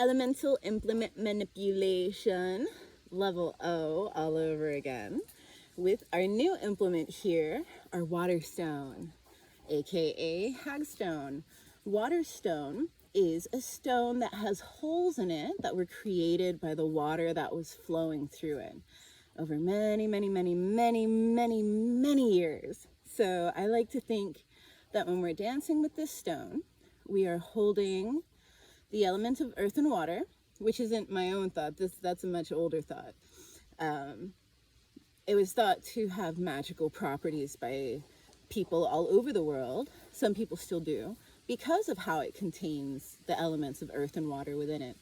Elemental implement manipulation, level O, all over again, with our new implement here, our water stone, aka hagstone. Water stone is a stone that has holes in it that were created by the water that was flowing through it over many, many, many, many, many, many years. So I like to think that when we're dancing with this stone, we are holding the element of earth and water, which isn't my own thought. That's a much older thought. It was thought to have magical properties by people all over the world. Some people still do, because of how it contains the elements of earth and water within it.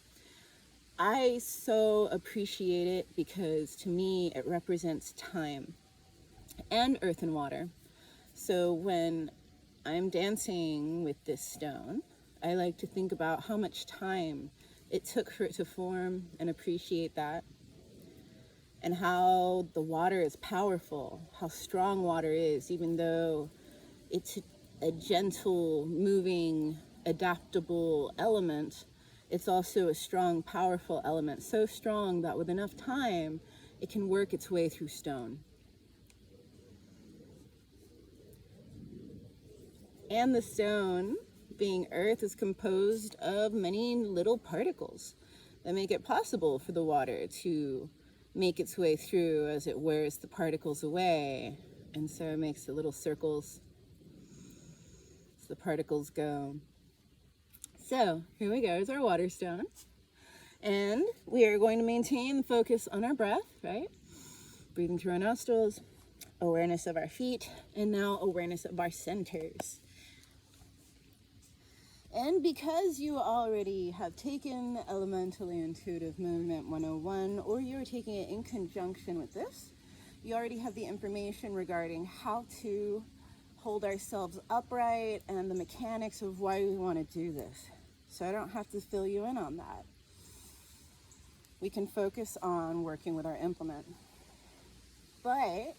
I so appreciate it because to me it represents time and earth and water. So when I'm dancing with this stone, I like to think about how much time it took for it to form and appreciate that, and how the water is powerful, how strong water is, even though it's a gentle, moving, adaptable element. It's also a strong, powerful element, so strong that with enough time, it can work its way through stone. And the stone, being earth, is composed of many little particles that make it possible for the water to make its way through as it wears the particles away. And so it makes the little circles as the particles go. So here we go, is our water stone. And we are going to maintain the focus on our breath, right? Breathing through our nostrils, awareness of our feet, and now awareness of our centers. And because you already have taken Elementally Intuitive Movement 101, or you're taking it in conjunction with this, you already have the information regarding how to hold ourselves upright and the mechanics of why we want to do this. So I don't have to fill you in on that. We can focus on working with our implement. But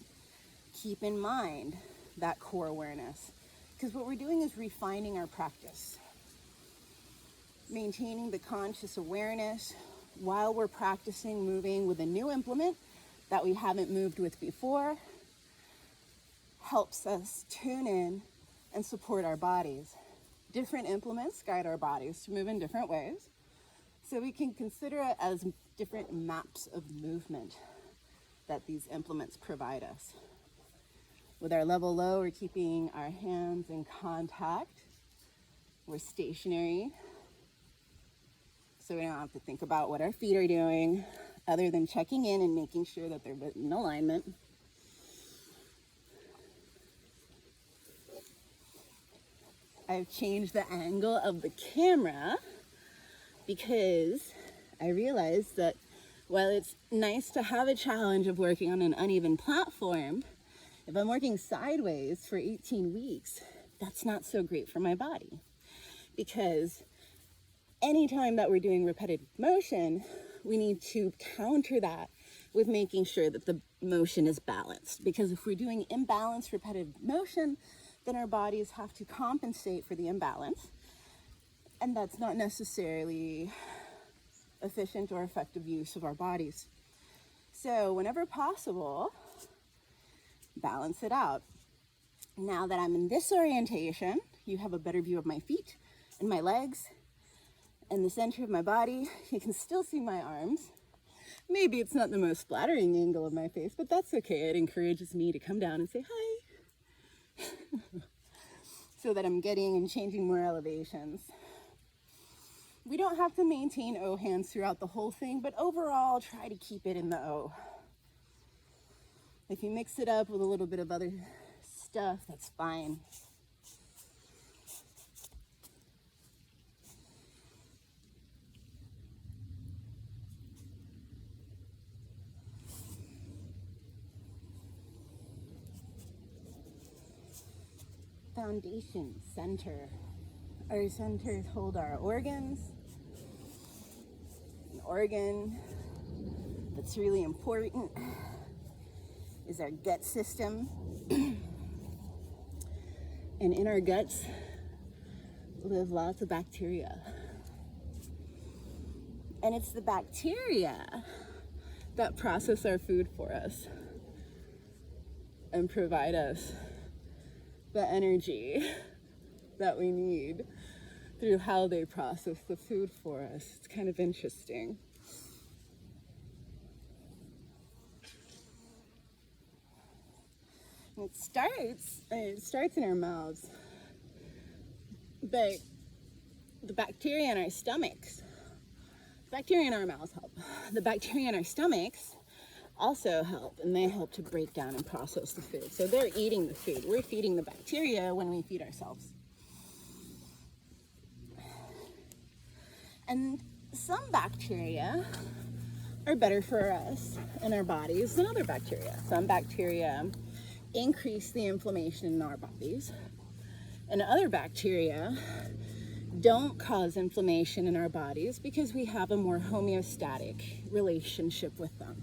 keep in mind that core awareness, because what we're doing is refining our practice. Maintaining the conscious awareness while we're practicing moving with a new implement that we haven't moved with before helps us tune in and support our bodies. Different implements guide our bodies to move in different ways, so we can consider it as different maps of movement that these implements provide us. With our level low, we're keeping our hands in contact. We're stationary, so we don't have to think about what our feet are doing other than checking in and making sure that they're in alignment. I've changed the angle of the camera because I realized that while it's nice to have a challenge of working on an uneven platform, if I'm working sideways for 18 weeks, that's not so great for my body. Because anytime that we're doing repetitive motion, we need to counter that with making sure that the motion is balanced. Because if we're doing imbalanced repetitive motion, then our bodies have to compensate for the imbalance. And that's not necessarily efficient or effective use of our bodies. So whenever possible, balance it out. Now that I'm in this orientation, you have a better view of my feet and my legs and the center of my body. You can still see my arms. Maybe it's not the most flattering angle of my face, but that's okay. It encourages me to come down and say hi. So that I'm getting and changing more elevations. We don't have to maintain O hands throughout the whole thing, but overall, try to keep it in the O. If you mix it up with a little bit of other stuff, that's fine. Foundation, center. Our centers hold our organs. An organ that's really important is our gut system. And in our guts live lots of bacteria. And it's the bacteria that process our food for us and provide us the energy that we need through how they process the food for us. It's kind of interesting. It starts in our mouths, but the bacteria in our stomachs, bacteria in our mouths help. The bacteria in our stomachs also help, and they help to break down and process the food. So they're eating the food. We're feeding the bacteria when we feed ourselves. And some bacteria are better for us and our bodies than other bacteria. Some bacteria increase the inflammation in our bodies, and other bacteria don't cause inflammation in our bodies because we have a more homeostatic relationship with them.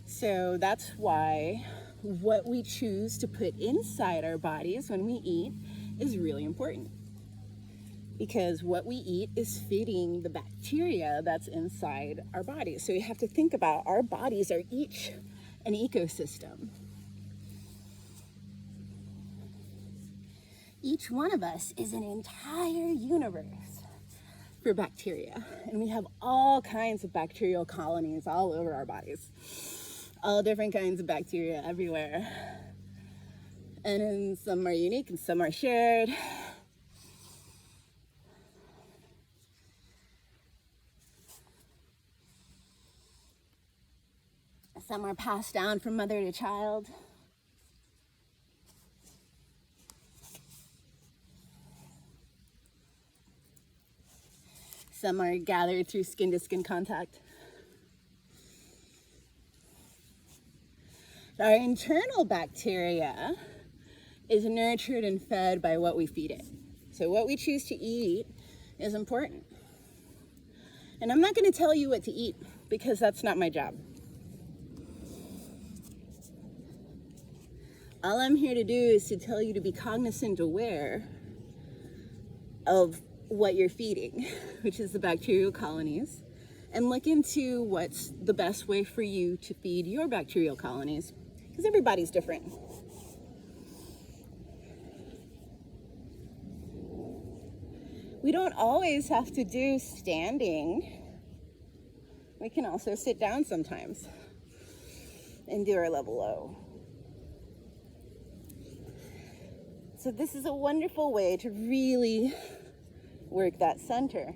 So that's why what we choose to put inside our bodies when we eat is really important, because what we eat is feeding the bacteria that's inside our bodies. So you have to think about our bodies are each an ecosystem. Each one of us is an entire universe for bacteria, and we have all kinds of bacterial colonies all over our bodies, all different kinds of bacteria everywhere, and some are unique and some are shared. Some are passed down from mother to child. Some are gathered through skin-to-skin contact. Our internal bacteria is nurtured and fed by what we feed it. So what we choose to eat is important. And I'm not going to tell you what to eat because that's not my job. All I'm here to do is to tell you to be cognizant, aware of what you're feeding, which is the bacterial colonies, and look into what's the best way for you to feed your bacterial colonies, because everybody's different. We don't always have to do standing. We can also sit down sometimes and do our level O. So this is a wonderful way to really work that center.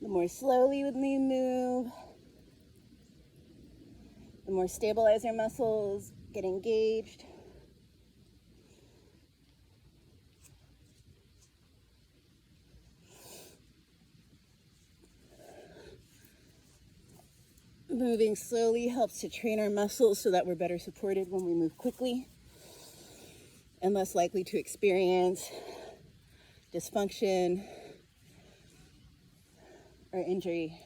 The more slowly we move, the more stabilize our muscles, get engaged. Moving slowly helps to train our muscles so that we're better supported when we move quickly and less likely to experience dysfunction or injury.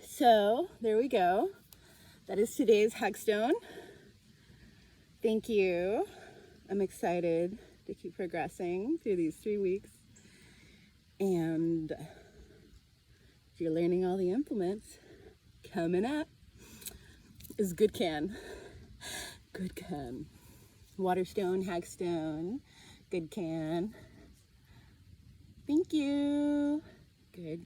So there we go. That is today's Hugstone. Thank you. I'm excited to keep progressing through these 3 weeks. And if you're learning all the implements, coming up is Good Can. Good Can. Waterstone, Hagstone, Good Can. Thank you. Good.